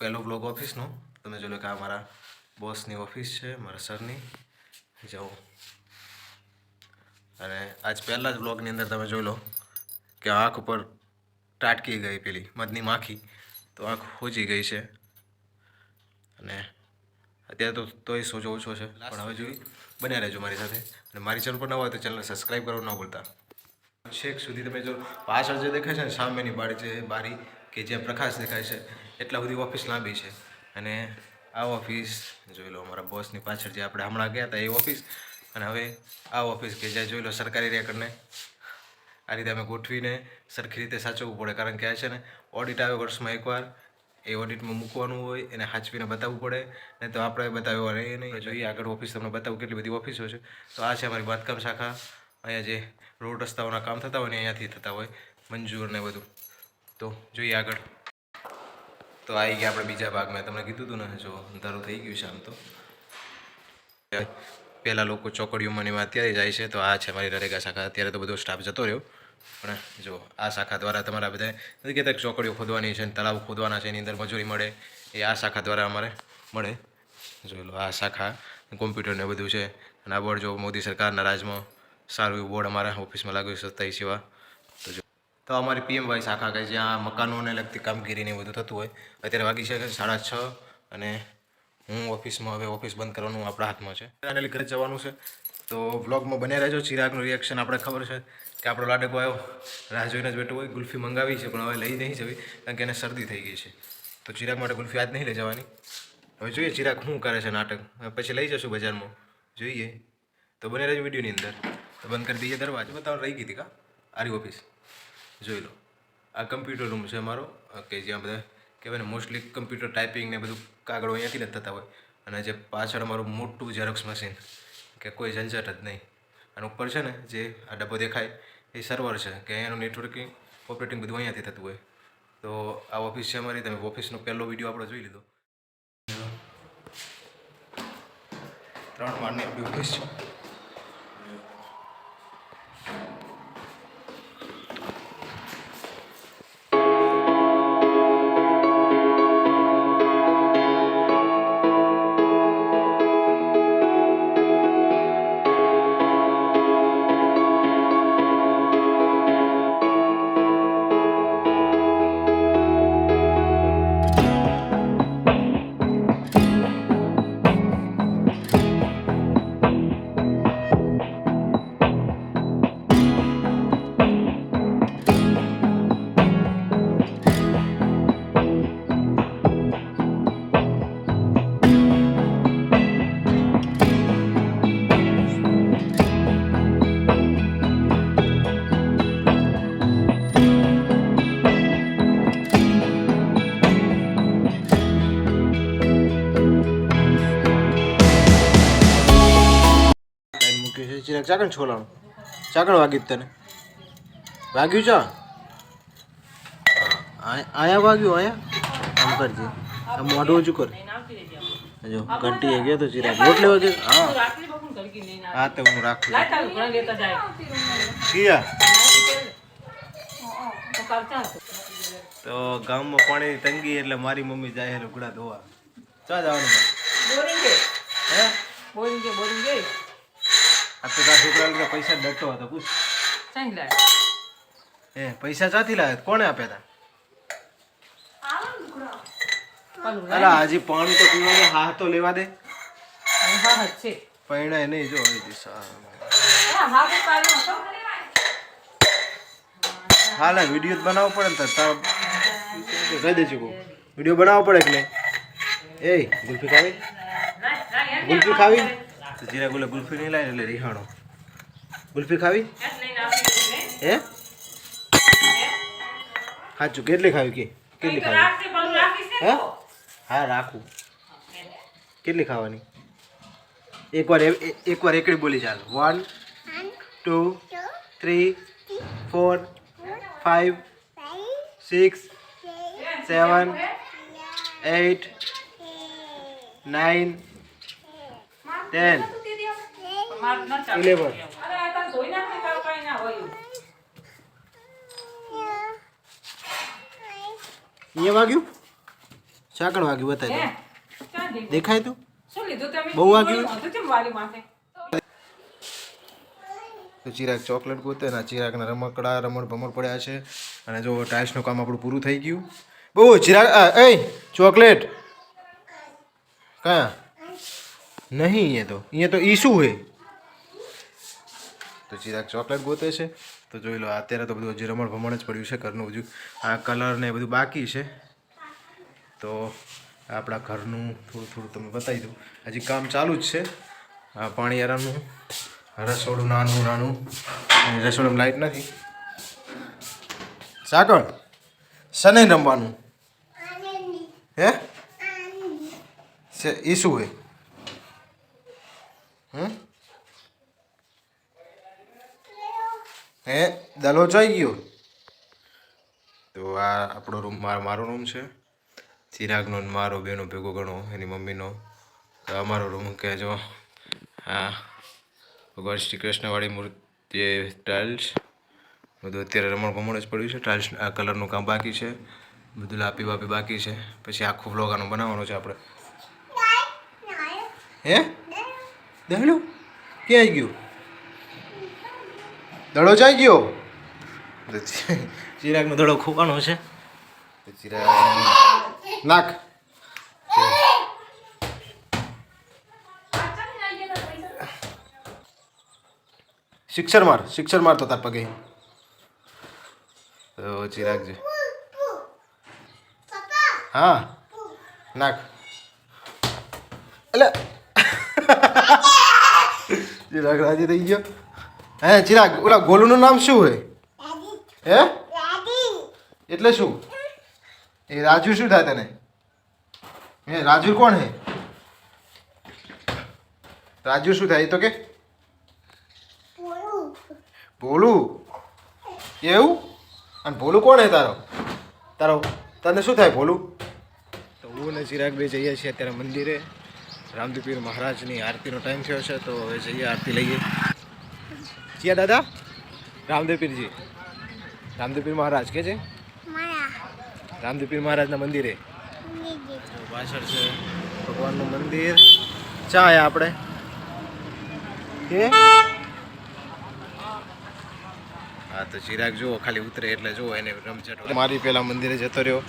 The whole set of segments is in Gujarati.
પહેલો બ્લોગ ઓફિસનો. તમે જોઈ લો કે આ મારા બોસની ઓફિસ છે, મારા સરની. જાઓ. અને આજ પહેલા જ બ્લોગની અંદર તમે જોઈ લો કે આંખ ઉપર ટાટકી ગઈ પેલી મધની માખી, તો આંખ હોજી ગઈ છે. અને અત્યારે તો તોય સોજો ઓછો છે, પણ હવે જોઈ બન્યા રહેજો મારી સાથે. અને મારી ચેનલ પર ન હોય તો ચેનલને સબસ્ક્રાઈબ કરવાનું ન ભૂલતા. છેક સુધી તમે જો પાછળ જે દેખાય છે ને સામેની બારી કે જ્યાં પ્રકાશ દેખાય છે, એટલા બધી ઓફિસ લાંબી છે. અને આ ઓફિસ જોઈ લો અમારા બોસની પાછળ જે આપણે હમણાં ગયા હતા એ ઓફિસ. અને હવે આ ઓફિસ કે જ્યાં જોઈ લો સરકારી રેકર્ડને આ રીતે અમે ગોઠવીને સરખી રીતે સાચવવું પડે, કારણ કે આ છે ને ઓડિટ આવે વર્ષમાં એકવાર. એ ઓડિટમાં મૂકવાનું હોય, એને હાચવીને બતાવવું પડે, નહીં તો આપણે બતાવ્યો રહે નહીં. જોઈએ આગળ ઓફિસ તમને બતાવું કેટલી બધી ઓફિસો છે. તો આ છે અમારી બાંધકામ શાખા. અહીંયા જે રોડ રસ્તાઓના કામ થતા હોય ને અહીંયાથી થતા હોય, મંજૂર ને બધું. તો જોઈએ આગળ. તો આવી ગયા આપણે બીજા ભાગમાં. તમને કીધું હતું ને, જો અંધારું થઈ ગયું છે આમ તો. પહેલાં લોકો ચોકડીઓમાં એમાં અત્યારે જાય છે. તો આ છે મારી નરેગા શાખા. અત્યારે તો બધો સ્ટાફ જતો રહ્યો, પણ જો આ શાખા દ્વારા તમારા બધા નથી કહેતા ચોકડીઓ ખોદવાની છે, તળાવ ખોદવાના છે, એની અંદર મજૂરી મળે, એ આ શાખા દ્વારા અમારે મળે. જોઈ લો આ શાખા કોમ્પ્યુટર ને બધું છે. અને આ બોર્ડ જો મોદી સરકારના રાજમાં સારું એવું બોર્ડ અમારા ઓફિસમાં લાગ્યું છે, 27 સેવા. તો અમારી પીએમવાય શાખા કે જ્યાં મકાનોને લગતી કામગીરીને બધું થતું હોય. અત્યારે વાગી છે 6:30 અને હું ઓફિસમાં હવે ઓફિસ બંધ કરવાનું આપણા હાથમાં છે. ફાઇનલી ઘરે જવાનું છે. તો વ્લોગમાં બન્યા રહેજો. ચિરાગનું રિએક્શન આપણે ખબર છે કે આપણો લાડકો આવ્યો રાહ જોઈને જ બેઠો હોય. ગુલ્ફી મંગાવી છે પણ હવે લઈ નહીં જવી, કારણ કે એને શરદી થઈ ગઈ છે. તો ચિરાગ માટે ગુલ્ફી આજ નહીં લઈ જવાની. હવે જોઈએ ચિરાગ શું કરે છે નાટક. પછી લઈ જશું બજારમાં, જોઈએ. તો બને રહેજો વિડીયોની અંદર. તો બંધ કરી દઈએ દરવાજો. બતાવવાનું રહી ગઈ હતી કા આરી ઓફિસ. જોઈ લો આ કમ્પ્યુટર રૂમ છે અમારો, કે જ્યાં બધા કહેવાય ને મોસ્ટલી કમ્પ્યુટર ટાઈપિંગ ને બધું કાગળો અહીંયાથી જ થતા હોય. અને જે પાછળ અમારું મોટું ઝેરોક્સ મશીન, કે કોઈ ઝંઝટ જ નહીં. અને ઉપર છે ને જે આ ડબ્બો દેખાય એ સર્વર છે, કે અહીંયાનું નેટવર્કિંગ ઓપરેટિંગ બધું અહીંયાથી થતું હોય. તો આ ઓફિસ છે અમારી. તમે ઓફિસનો પહેલો વિડીયો આપણો જોઈ લીધો. 3 માળની આપણી ઓફિસ છે. ચિરાગ ચાકણ છોલાણું ચાકણ વાગ્યું તને વાગ્યું છે. આયા વાગ્યું આયા આમ કરજે. આ મોઢું ઊંચું કર. જો ઘંટી એ ગયો તો ચિરાગ રોટ લેવા ગયો. હા તો હું રાખું. તો ગામમાં પાણીની તંગી એટલે મારી મમ્મી જાય લુગડા ધોવા. ચા જવાનું હે બોરિંગ ગઈ. આ તો તારા છોકરા પૈસા ડટતો હતો. પૂછ એ પૈસા ચાથી લાવ્યા? કોણે આપ્યા હતા? અલા હજી પાણી તો પીવાનું. હા તો લેવા દે. પૈણા નહીં જો હાલ વિડીયો બનાવવો પડે ને. કહી દેજો વિડીયો બનાવવો પડે કે નહીં. એ ગુલ્ફી ખાવી? ગુલ્ફી ખાવી તો જીરા ગુલે ગુલ્ફી નહીં લાવી એટલે રિહાણો. ગુલ્ફી ખાવી હે? સાચું કેટલી ખાવી કે કેટલી ખાવી? હે હા રાખું. કેટલી ખાવાની? એકવાર એકડી બોલી ચાલ. 1 2 3 4 5 6 7 8 9 10 11. અહીંયા વાગ્યું સાકળ વાગ્યું બતાય હે ક્યાં ગઈ? દેખાય તું શું લીધું તમે? બહુ વાગ્યું? હતું કેમ વાલી માથે? તો ચિરાગ ચોકલેટ ગોતે ને ચિરાગના રમકડા રમણ ભમણ પડ્યા છે અને જો ટાઇલ્સનું કામ આપણું પૂરું થઈ ગયું બહુ ચિરાગ એ ચોકલેટ કયા નહીં અહીંયા તો ઈ શું હે તો ચિરાગ ચોકલેટ ગોતે છે તો જોઈ લો અત્યારે તો બધું હજી રમણ ભમણ જ પડ્યું છે ઘરનું હજુ આ કલર ને બધું બાકી છે તો આપણા ઘરનું થોડું થોડું તમને બતાવી દઉં હજી કામ ચાલુ જ છે આ પાણીયારાનું રસોડું નાનું અને રસોડામાં લાઈટ નથી સાકળ શને રમવાનું હે એ શું હે હે દલો જોઈ ગયો તો આ આપણો રૂમ મારો રૂમ છે ચિરાગનો ને મારો બેનો ભેગો ગણો એની મમ્મીનો તો અમારો રૂમ કહેજો હા ભગવાન શ્રી કૃષ્ણવાળી મૂર્તિ ટાઇલ્સ બધું અત્યારે રમણ ભમણ જ પડ્યું છે ટાઇલ્સ આ કલરનું કામ બાકી છે બધું લાપી વાપી બાકી છે પછી આખું વ્લોગ આનો બનાવવાનો છે આપણે હે દહડું ક્યાં આવી ગયું દડો જાય ગયો ચિરાગનો દડો ખોવાનો છે ચિરાગ નાખ શિક્ષર માર તો તાર પગે તો ચિરાગ છે હા નાખ એટલે ચિરાગ રાજી થઈ ગયો હે ચિરાગ ઓલા ગોલુનું નામ શું હે હે એટલે શું એ રાજુ શું થાય તને હે રાજુ કોણ હે રાજુ શું થાય એ તો કે ભોલું એવું અને ભોલું કોણ હે તારો તને શું થાય ભોલું તો હું ને ચિરાગ ભાઈ જઈએ છીએ અત્યારે મંદિરે રામદેવપીર મહારાજની આરતીનો ટાઈમ થયો છે તો હવે જઈએ આરતી લઈએ જીયા દાદા રામદેવપીરજી રામદેવપીર મહારાજ કે છે રામદેવપીર મહારાજના મંદિરે પાછળ છે ભગવાનનું મંદિર ચા આપણે કે હા તો ચિરાગ જુઓ ખાલી ઉતરે એટલે જુઓ એને રમઝટ મારી પેલા મંદિરે જતો રહ્યો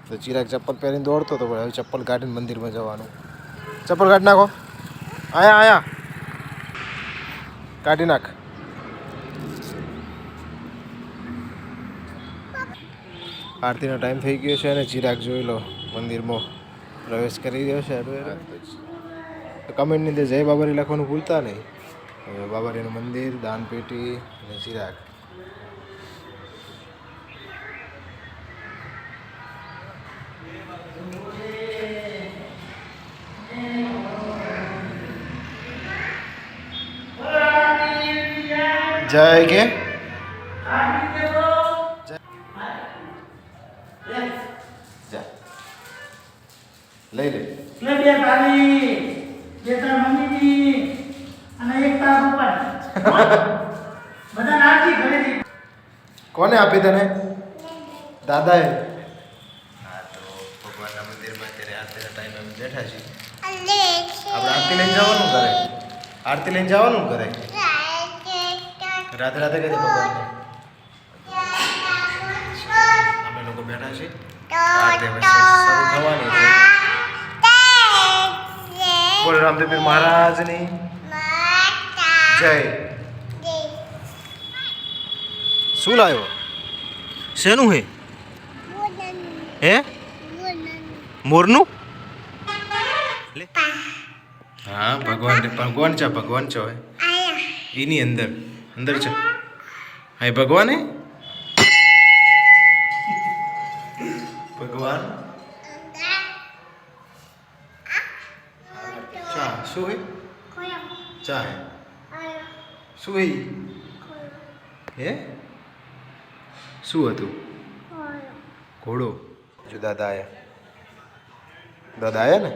તો ચિરાગ ચપ્પલ પહેરીને દોડતો હતો પણ હવે ચપ્પલ કાઢીને મંદિરમાં જવાનું ચપ્પલ કાઢી નાખો આયા કાઢી નાખ આરતીનો ટાઈમ થઈ ગયો છે અને ચિરાગ જોઈ લો મંદિરમાં પ્રવેશ કરી રહ્યો છે કમેન્ટની અંદર જય બાબારી લખવાનું ભૂલતા નહીં હવે બાબારીનું મંદિર દાનપેટી અને ચિરાગ જય કે લઈ લે બે તારી બે તાર મમ્મીની અને એક તાર ઉપર બધા નાખી ઘરેથી કોને આપી તને દાદાએ હા તો ભગવાનના મંદિરમાં અત્યારે આરતીના ટાઈમે અમે બેઠા છીએ આપણે આરતી લઈને જવાનું ઘરે આરતી લઈને જવાનું ઘરે રાધે રાધે કહી દે ભગવાનને અમે લોકો બેઠા છીએ આરતી હવે શરૂ થવાની છે બોલ રામદેવપીર મહારાજની જય શું લાવ્યો શેનું હે મોરનું હા ભગવાન છે એની અંદર છે હા ભગવાન હે ભગવાન ચા શું હે ચા હે શું હે શું હતું ઘોડો જો દાદા આયા ને